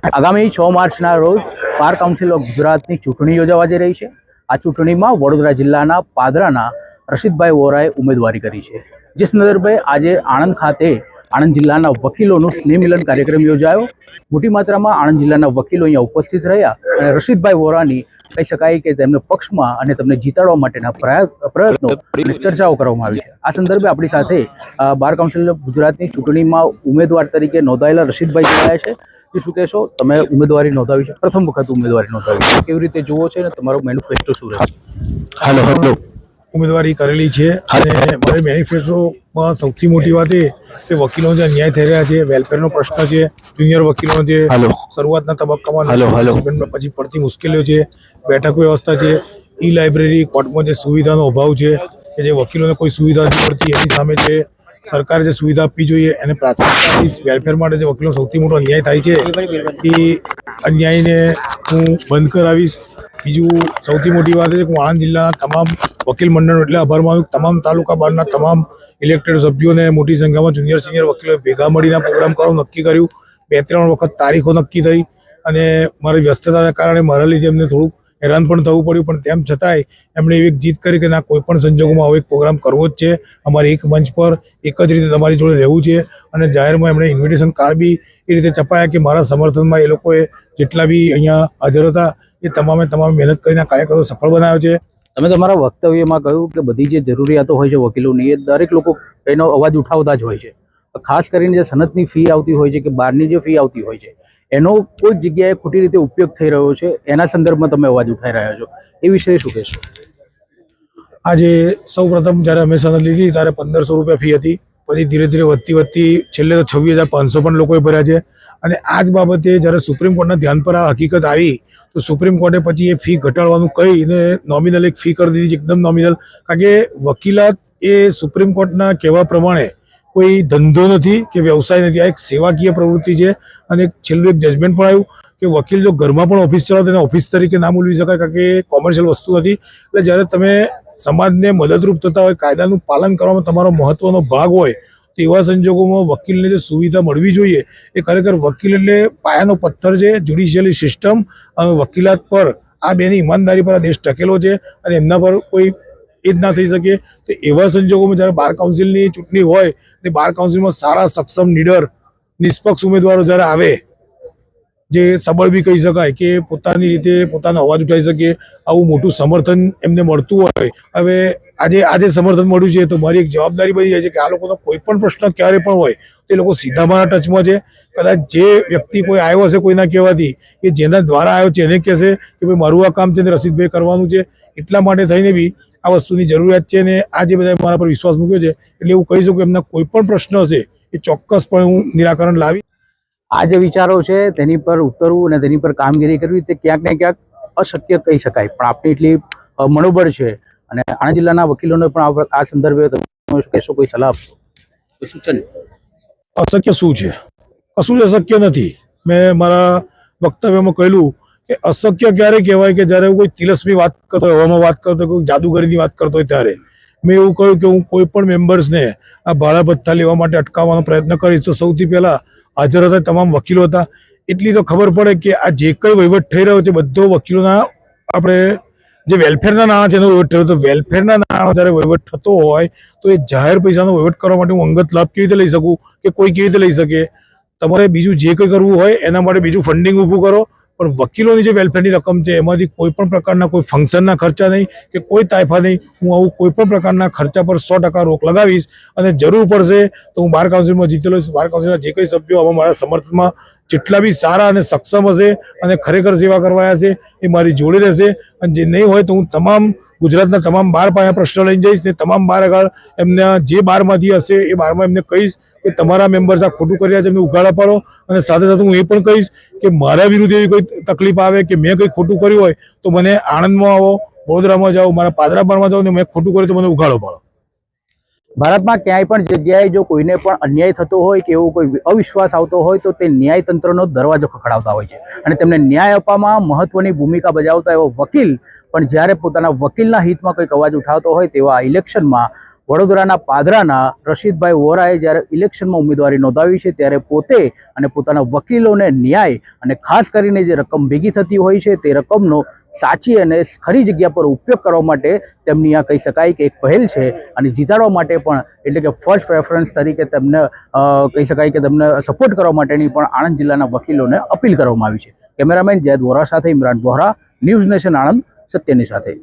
આગામી 6 માર્ચના રોજ બાર કાઉન્સિલ ઓફ ગુજરાતની ચૂંટણી યોજાવા જઈ રહી છે। આ ચૂંટણીમાં વડોદરા જિલ્લાના પાદરાના રશીદભાઈ વોરાએ ઉમેદવારી કરી છે, જે સંદર્ભે આજે આણંદ ખાતે આણંદ જિલ્લાના વકીલોનો સ્નેહ મિલન કાર્યક્રમ યોજાયો। મોટી માત્રામાં આણંદ જિલ્લાના વકીલો અહીંયા ઉપસ્થિત રહ્યા અને રશીદભાઈ વોરાની કહી શકાય કે તેમને પક્ષમાં અને તેમને જીતાડવા માટેના પ્રયત્નો અને ચર્ચાઓ કરવામાં આવી છે। આ સંદર્ભે આપણી સાથે બાર કાઉન્સિલ ઓફ ગુજરાતની ચૂંટણીમાં ઉમેદવાર તરીકે નોંધાયેલા રશીદભાઈ જોડાયા છે। શું કહેશો, તમે ઉમેદવારી નોંધાવી છે, પ્રથમ વખત ઉમેદવારી નોંધાવી છે, કેવી રીતે જુઓ છે અને તમારો મેનિફેસ્ટો શું રહેશે? હેલો, ઉમેદવારી કરેલી છે અને મારી મેનિફેસ્ટોમાં સૌથી મોટી વાત એ કે વકીલો જે અન્યાય થઈ રહ્યા છે, વેલફેરનો પ્રશ્ન છે, જુનિયર વકીલો જે શરૂઆતના તબક્કામાં પછી પડતી મુશ્કેલીઓ છે, બેઠક વ્યવસ્થા છે, ઈ લાઇબ્રેરી, કોર્ટમાં જે સુવિધાનો અભાવ છે કે જે વકીલોને કોઈ સુવિધા નથી મળતી, એની સામે જે સરકારે જે સુવિધા આપવી જોઈએ એને પ્રાથમિકતા આપીશ। વેલફેર માટે જે વકીલો સૌથી મોટો અન્યાય થાય છે એ અન્યાયને હું બંધ કરાવીશ। બીજું સૌથી મોટી વાત છે કે હું આણંદ જિલ્લાના તમામ વકીલ મંડળનો એટલે આભાર માનું, તમામ તાલુકા બારના તમામ ઇલેક્ટેડ સભ્યોને મોટી સંખ્યામાં જુનિયર સિનિયર વકીલો ભેગા મળીને પ્રોગ્રામ કરવાનું નક્કી કર્યું। 2-3 વખત તારીખો નક્કી થઈ અને મારી વ્યસ્તતાના કારણે મારા લીધે એમને થોડુંક હેરાન પણ થવું પડ્યું, પણ તેમ છતાંય એમણે એવી જીત કરી કે ના, કોઈ પણ સંજોગોમાં આવો એક પ્રોગ્રામ કરવો જ છે, અમારે એક મંચ પર એક જ રીતે તમારી જોડે રહેવું છે। અને જાહેરમાં એમણે ઇન્વિટેશન કાર્ડ બી એ રીતે છપાયા કે મારા સમર્થનમાં એ લોકોએ જેટલા બી અહીંયા હાજર હતા એ તમામ મહેનત કરીને કાર્યક્રમ સફળ બનાવ્યો છે। તમે તમારા વક્તવ્યમાં કહ્યું કે બધી જે જરૂરિયાતો હોય છે વકીલોની, એ દરેક લોકો એનો અવાજ ઉઠાવતા જ હોય છે। ખાસ કરીને જે સનદની ફી આવતી હોય છે કે બહારની જે ફી આવતી હોય છે એનો કોઈ જગ્યાએ ખોટી રીતે ઉપયોગ થઈ રહ્યો છે, એના સંદર્ભમાં તમે અવાજ ઉઠાવી રહ્યા છો, એ વિશે શું કહેશો? આજે સૌ પ્રથમ જ્યારે અમે સનદ લીધી ત્યારે 1500 રૂપિયા ફી હતી, પછી ધીરે ધીરે વધતી છેલ્લે તો 26,500 પણ લોકોએ ભર્યા છે। અને આ જ બાબતે જ્યારે સુપ્રીમ કોર્ટના ધ્યાન પર આ હકીકત આવી તો સુપ્રીમ કોર્ટે પછી એ ફી ઘટાડવાનું કહીને નોમિનલ એક ફી કરી દીધી, એકદમ નોમિનલ। કારણ કે વકીલાત એ સુપ્રીમ કોર્ટના કહેવા પ્રમાણે કોઈ ધંધો નથી કે વ્યવસાય નથી, આ એક સેવાકીય પ્રવૃત્તિ છે। અને છેલ્લું એક જજમેન્ટ પણ આવ્યું કે વકીલ જો ઘરમાં પણ ઓફિસ ચલાવે તેને ઓફિસ તરીકે ના બોલવી શકાય, કારણ કે એ કોમર્શિયલ વસ્તુ નથી। એટલે જ્યારે તમે સમાજને મદદરૂપ થતા હોય, કાયદાનું પાલન કરવામાં તમારો મહત્વનો ભાગ હોય, તો એવા સંજોગોમાં વકીલને જે સુવિધા મળવી જોઈએ એ ખરેખર વકીલ એટલે પાયાનો પથ્થર છે। જ્યુડિશિયલી સિસ્ટમ અને વકીલાત પર આ બેની ઈમાનદારી પર આ દેશ ટકેલો છે અને એમના પર કોઈ એ જ ના થઈ શકે। તો એવા સંજોગોમાં જ્યારે બાર કાઉન્સિલની ચૂંટણી હોય તે બાર કાઉન્સિલમાં સારા, સક્ષમ, નીડર, નિષ્પક્ષ ઉમેદવારો જ્યારે આવે, જે સબળ બી કહી શકાય કે પોતાની રીતે પોતાનો અવાજ ઉઠાવી શકે, આવું મોટું સમર્થન એમને મળતું હોય, હવે આજે સમર્થન મળ્યું છે તો મારી એક જવાબદારી બની જાય છે કે આ લોકોનો કોઈ પણ પ્રશ્ન ક્યારે પણ હોય તો એ લોકો સીધા મારા ટચમાં છે। કદાચ જે વ્યક્તિ કોઈ આવ્યો હશે કોઈના કહેવાથી, કે જેના દ્વારા આવ્યો છે એને કહેશે કે ભાઈ મારું આ કામ છે ને રશીદભાઈ કરવાનું છે, એટલા માટે થઈને બી આ વસ્તુની જરૂરિયાત છે ને આજે બધા મારા પર વિશ્વાસ મૂક્યો છે, એટલે એવું કહી શકું કે એમના કોઈ પણ પ્રશ્ન હશે એ ચોક્કસપણે હું નિરાકરણ લાવી। આ જે વિચારો છે તેની પર ઉતરવું અને તેની પર કામગીરી કરવી તે ક્યાંક ને ક્યાંક અશક્ય કહી શકાય, પણ આપણી એટલી મનોબળ છે અને આણંદ જિલ્લાના વકીલોને પણ આ સંદર્ભે તમે કહેશો, કોઈ સલાહ આપશો, કોઈ સૂચન? અશક્ય શું છે? કશું જ અશક્ય નથી। મેં મારા વક્તવ્યમાં કહેલું કે અશક્ય ક્યારે કહેવાય કે જ્યારે કોઈ તિલસ્મી વાત કરતો હોય, હવામાં વાત કરતો હોય, કોઈ જાદુગરીની વાત કરતો હોય ત્યારે। મેં એવું કહ્યું કે હું કોઈ પણ મેમ્બર્સને આ ભાડા ભથ્થા લેવા માટે અટકાવવાનો પ્રયત્ન કરીશ તો સૌથી પહેલાં હાજર હતા તમામ વકીલો હતા, એટલી તો ખબર પડે કે આ જે કંઈ વહીવટ થઈ રહ્યો છે બધો વકીલોના, આપણે જે વેલફેરના નાણાં છે એનો વહીવટ થયો, તો વેલફેરના નાણાં જ્યારે વહીવટ થતો હોય તો એ જાહેર પૈસાનો વહીવટ કરવા માટે હું અંગત લાભ કેવી રીતે લઈ શકું કે કોઈ કેવી રીતે લઈ શકે? તમારે બીજું જે કંઈ કરવું હોય એના માટે બીજું ફંડિંગ ઊભું કરો, પણ વકીલોની જે વેલફેરની રકમ છે એમાંથી કોઈ પણ પ્રકારના કોઈ ફંક્શનના ખર્ચા નહીં કે કોઈ તાયફા નહીં, હું આવું કોઈ પણ પ્રકારના ખર્ચા પર 100% રોક લગાવીશ। અને જરૂર પડશે તો હું બાર કાઉન્સિલમાં જીતેલો છું, બાર કાઉન્સિલના જે કંઈ સભ્યો આવા મારા સમર્થનમાં જેટલા બી સારા અને સક્ષમ હશે અને ખરેખર સેવા કરવા હશે એ મારી જોડે રહેશે। અને જે નહીં હોય તો હું તમામ ગુજરાતના તમામ 12 પાયા પ્રશ્ન લઈને જઈશ ને તમામ 12 આગળ એમના જે 12માંથી હશે એ 12માં એમને કહીશ કે તમારા મેમ્બર્સ આ ખોટું કરી રહ્યા છે, એમને ઉઘાડા પાડો। અને સાથે સાથે હું એ પણ કહીશ કે મારા વિરુદ્ધ એવી કોઈ તકલીફ આવે કે મેં કંઈ ખોટું કર્યું હોય તો મને આણંદમાં આવો, વડોદરામાં જાઓ, મારા પાદરા બારમાં જાઓ ને મેં ખોટું કર્યું તો મને ઉઘાડો પાડો। ભારતમાં ક્યાંય પણ જગ્યાએ જો કોઈને પણ અન્યાય થતો હોય કે એવો કોઈ અવિશ્વાસ આવતો હોય તો તે ન્યાયતંત્રનો દરવાજો ખખડાવતા હોય છે અને તેમને ન્યાય આપવામાં મહત્વની ભૂમિકા બજાવતા એવો વકીલ પણ જ્યારે પોતાના વકીલના હિતમાં કંઈક અવાજ ઉઠાવતો હોય તેવા ઇલેક્શનમાં વડોદરાના પાદરાના રશીદભાઈ વોરાએ જ્યારે ઇલેક્શનમાં ઉમેદવારી નોંધાવી છે ત્યારે પોતે અને પોતાના વકીલોને ન્યાય અને ખાસ કરીને જે રકમ ભેગી થતી હોય છે તે રકમનો સાચી અને ખરી જગ્યા પર ઉપયોગ કરવા માટે તેમની આ કહી શકાય કે એક પહેલ છે અને જીતાડવા માટે પણ એટલે કે ફર્સ્ટ પ્રેફરન્સ તરીકે તેમને કહી શકાય કે તેમને સપોર્ટ કરવા માટેની પણ આણંદ જિલ્લાના વકીલોને અપીલ કરવામાં આવી છે. કેમેરામેન જયદ વોરા સાથે ઇમરાન વોરા, ન્યૂઝ નેશન આણંદ, સત્યની સાથે.